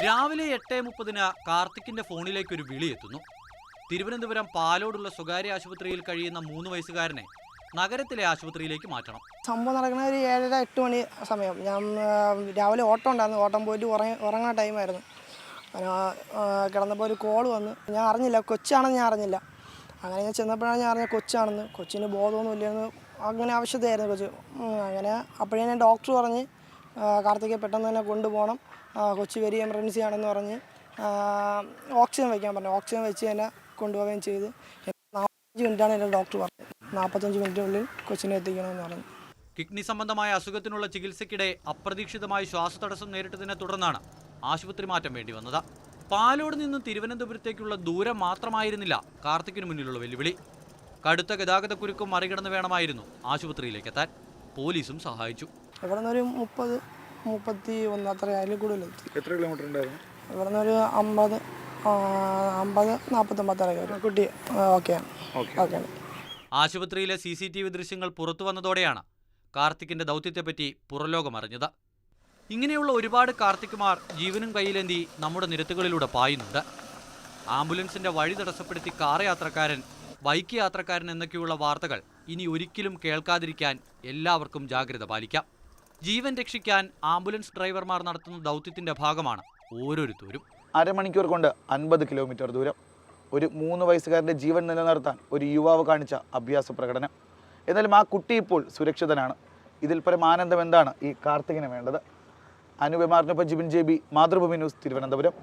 രാവിലെ 8:30 കാർത്തിക്കിന്റെ ഫോണിലേക്ക് ഒരു വിളി എത്തുന്നു. തിരുവനന്തപുരം പാലോടുള്ള സ്വകാര്യ ആശുപത്രിയിൽ കഴിയുന്ന 3 വയസ്സുകാരനെ നഗരത്തിലെ ആശുപത്രിയിലേക്ക് മാറ്റണം. സംഭവം നടക്കുന്ന ഒരു 7:30-8 മണി സമയം. ഞാൻ രാവിലെ ഓട്ടം ഉണ്ടായിരുന്നു. ഓട്ടം പോയിട്ട് ഉറങ്ങാൻ ടൈമായിരുന്നു. കിടന്നപ്പോൾ ഒരു കോൾ വന്ന്. ഞാൻ അറിഞ്ഞില്ല, കൊച്ചാണെന്ന് ഞാൻ അറിഞ്ഞില്ല. അങ്ങനെ ഞാൻ ചെന്നപ്പോഴാണ് ഞാൻ അറിഞ്ഞത് കൊച്ചാണെന്ന്. കൊച്ചിന് ബോധമൊന്നും ഇല്ലെന്ന്, അങ്ങനെ ആവശ്യമായിരുന്നു കൊച്ച്. അങ്ങനെ അപ്പോഴേ ഞാൻ ഡോക്ടർ പറഞ്ഞ് കാർത്തികെ പെട്ടെന്ന് തന്നെ കൊണ്ടുപോകണം, കൊച്ച് വെരി എമർജൻസി ആണെന്ന് പറഞ്ഞ് ഓക്സിജൻ വയ്ക്കാൻ പറഞ്ഞു. ഓക്സിജൻ വെച്ച് തന്നെ കൊണ്ടുപോവുകയും ചെയ്ത് 45 മിനിറ്റാണ് എൻ്റെ ഡോക്ടർ പറഞ്ഞത്. 45 മിനിറ്റിനുള്ളിൽ കൊച്ചിനെ എത്തിക്കണമെന്ന് പറഞ്ഞു. കിഡ്നി സംബന്ധമായ അസുഖത്തിനുള്ള ചികിത്സയ്ക്കിടെ അപ്രതീക്ഷിതമായി ശ്വാസതടസ്സം നേരിട്ടതിനെ തുടർന്നാണ് ആശുപത്രി മാറ്റം വേണ്ടി വന്നത്. പാലോട് നിന്നും തിരുവനന്തപുരത്തേക്കുള്ള ദൂരം മാത്രമായിരുന്നില്ല കാർത്തിക്കിന് മുന്നിലുള്ള വെല്ലുവിളി. കടുത്ത ഗതാഗതക്കുരുക്കും മറികടന്ന് വേണമായിരുന്നു ആശുപത്രിയിലേക്ക് എത്താൻ. പോലീസും സഹായിച്ചു. ഇവിടെ നിന്നൊരു 30-31 അത്ര അതിൽ കൂടുതൽ. എത്ര കിലോമീറ്റർ ഉണ്ടായിരുന്നു? ഇവിടെ നിന്നൊരു 50-49 കുട്ടി ഓക്കെയാണ്. ആശുപത്രിയിലെ CCTV ദൃശ്യങ്ങൾ പുറത്തു വന്നതോടെയാണ് കാർത്തിക്കിന്റെ ദൗത്യത്തെപ്പറ്റി പുറംലോകം അറിഞ്ഞത്. ഇങ്ങനെയുള്ള ഒരുപാട് കാർത്തിക്കുമാർ ജീവനും കയ്യിലേന്തി നമ്മുടെ നിരത്തുകളിലൂടെ പായുന്നുണ്ട്. ആംബുലൻസിന്റെ വഴി തടസ്സപ്പെടുത്തി കാർ യാത്രക്കാരൻ, ബൈക്ക് യാത്രക്കാരൻ എന്നൊക്കെയുള്ള വാർത്തകൾ ഇനി ഒരിക്കലും കേൾക്കാതിരിക്കാൻ എല്ലാവർക്കും ജാഗ്രത പാലിക്കാം. ജീവൻ രക്ഷിക്കാൻ ആംബുലൻസ് ഡ്രൈവർമാർ നടത്തുന്ന ദൗത്യത്തിന്റെ ഭാഗമാണ് ഓരോരുത്തരും. അരമണിക്കൂർ കൊണ്ട് 50 കിലോമീറ്റർ ദൂരം. ഒരു 3 വയസ്സുകാരൻ്റെ ജീവൻ നിലനിർത്താൻ ഒരു യുവാവ് കാണിച്ച അഭ്യാസ പ്രകടനം. എന്നാലും ആ കുട്ടി ഇപ്പോൾ സുരക്ഷിതനാണ്. ഇതിൽ പരം ആനന്ദം എന്താണ് ഈ കാർത്തികിന് വേണ്ടത്? അനുപമാറിനൊപ്പം ജിബിൻ JB, മാതൃഭൂമി ന്യൂസ്, തിരുവനന്തപുരം.